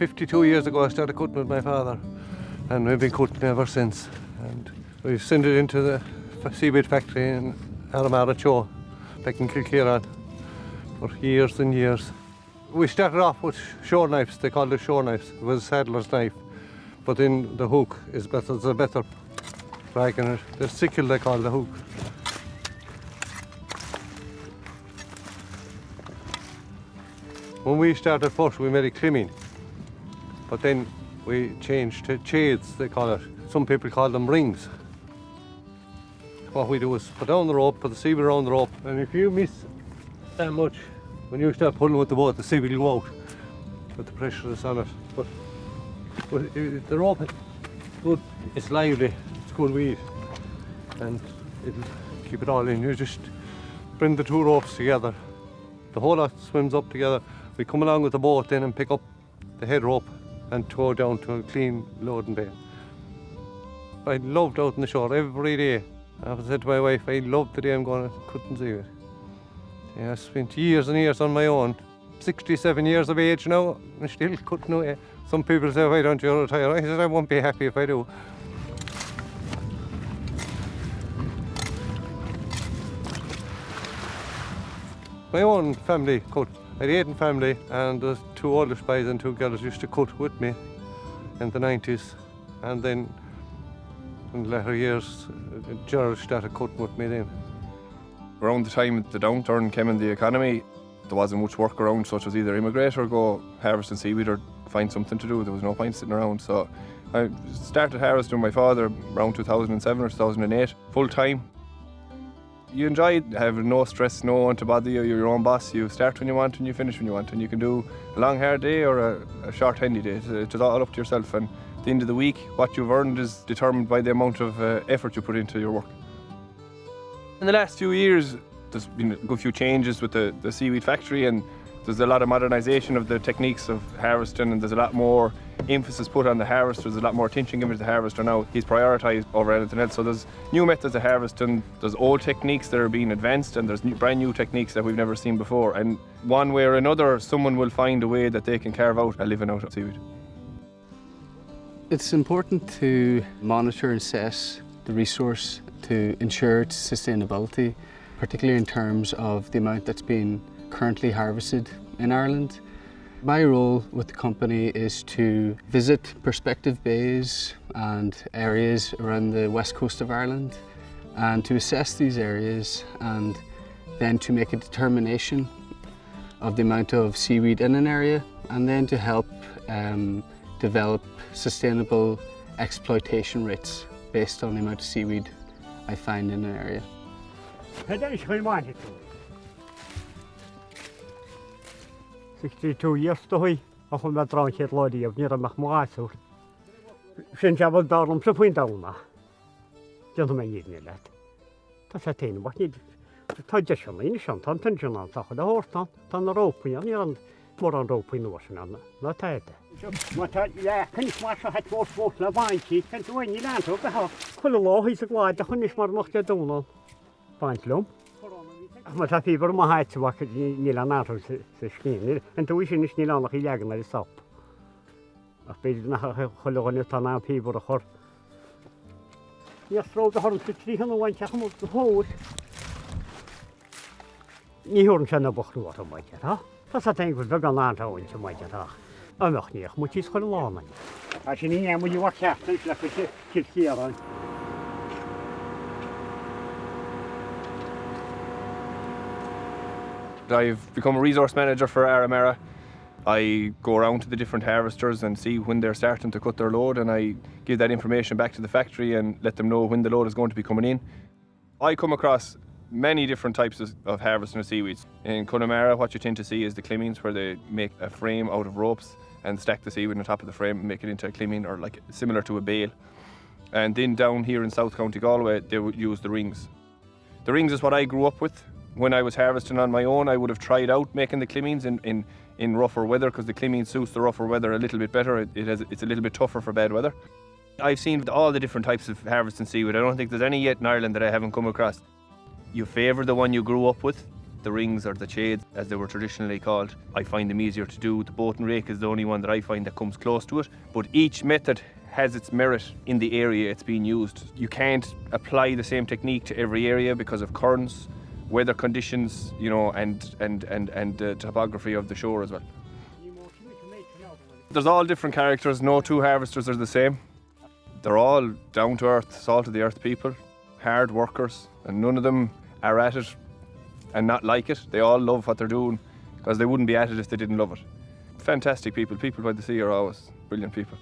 52 years ago I started cutting with my father, and we've been cutting ever since. And we've sent it into the seaweed factory in Arramara back in Kilkieran for years and years. We started off with shore knives, they called it shore knives. It was a saddler's knife, but then the hook is better, it's a better drag in it. The sickle they call the hook. When we started first, we made it climbing, but then we changed to shades, they call it. Some people call them rings. What we do is put down the rope, put the seaweed around the rope, and if you miss that much, when you start pulling with the boat, the seaweed will go out with the pressure that's on it. But the rope is good, it's lively, it's good weed, and it'll keep it all in. You just bring the two ropes together, the whole lot swims up together. We come along with the boat then and pick up the head rope and tow down to a clean loading bay. I loved out on the shore every day. I said to my wife, I loved the day I'm going to cutting seaweed. Yeah, I spent years and years on my own. 67 years of age now, I'm still cutting away. Some people say, why don't you retire? I said, I won't be happy if I do. My own family cut. I had 8 family, and the 2 oldest boys and 2 girls used to cut with me in the 90s. And then in the latter years, Gerald started cutting with me then. Around the time the downturn came in the economy, there wasn't much work around, so it was either immigrate or go harvesting seaweed or find something to do. There was no point sitting around. So I started harvesting with my father around 2007 or 2008, full time. You enjoy having no stress, no one to bother you, you're your own boss. You start when you want and you finish when you want, and you can do a long hard day or a short handy day. It's all up to yourself, and at the end of the week what you've earned is determined by the amount of effort you put into your work. In the last few years there's been a good few changes with the seaweed factory, and there's a lot of modernisation of the techniques of harvesting, and there's a lot more emphasis put on the harvester. There's a lot more attention given to the harvester now. He's prioritised over anything else. So there's new methods of harvesting, there's old techniques that are being advanced, and there's brand new techniques that we've never seen before. And one way or another, someone will find a way that they can carve out a living out of seaweed. It's important to monitor and assess the resource to ensure its sustainability, particularly in terms of the amount that's being currently harvested in Ireland. My role with the company is to visit prospective bays and areas around the west coast of Ireland, and to assess these areas and then to make a determination of the amount of seaweed in an area, and then to help develop sustainable exploitation rates based on the amount of seaweed I find in an area. 62 years to hoy, ach met dran het lodi of near mach moaso. Sin jabal darum so point down. Gentlemen need me that. Tas atain wat nid. Tajdasham in shan tan tanjan ta the horse tan rope and more on rope in ocean. Not tight. What yeah, can you smash hat more sport la vanchi, can you when you land over the full law is a glad the hunish mar mocht down. Pantlum. Maar dat is voor mij het wat niet aan het schijnen. En toen is het niet aan het jagen naar de sap. Als je naar gelukkig niet aan het pieper hoor. Ja, stroop de horn te krijgen en want je moet de hout. Niet horen ze naar boven wat een beetje, hè? Dat is denk ik wel gaan aan te houden, een beetje, hè? En nog niet, moet je eens gaan laten. Als je niet moet je wat zegt, dan slaap je kilkeren. I've become a resource manager for Arramara. I go around to the different harvesters and see when they're starting to cut their load, and I give that information back to the factory and let them know when the load is going to be coming in. I come across many different types of harvesting of seaweeds. In Connemara, what you tend to see is the climbings, where they make a frame out of ropes and stack the seaweed on top of the frame and make it into a climbing, or like similar to a bale. And then down here in South County Galway, they would use the rings. The rings is what I grew up with. When I was harvesting on my own, I would have tried out making the climbings in rougher weather, because the climbing suits the rougher weather a little bit better. It's a little bit tougher for bad weather. I've seen all the different types of harvesting seaweed. I don't think there's any yet in Ireland that I haven't come across. You favour the one you grew up with, the rings or the shades, as they were traditionally called. I find them easier to do. The boat and rake is the only one that I find that comes close to it. But each method has its merit in the area it's being used. You can't apply the same technique to every area because of currents, weather conditions, you know, and the topography of the shore as well. There's all different characters. No two harvesters are the same. They're all down to earth, salt of the earth people, hard workers, and none of them are at it and not like it. They all love what they're doing because they wouldn't be at it if they didn't love it. Fantastic people. People by the sea are always brilliant people.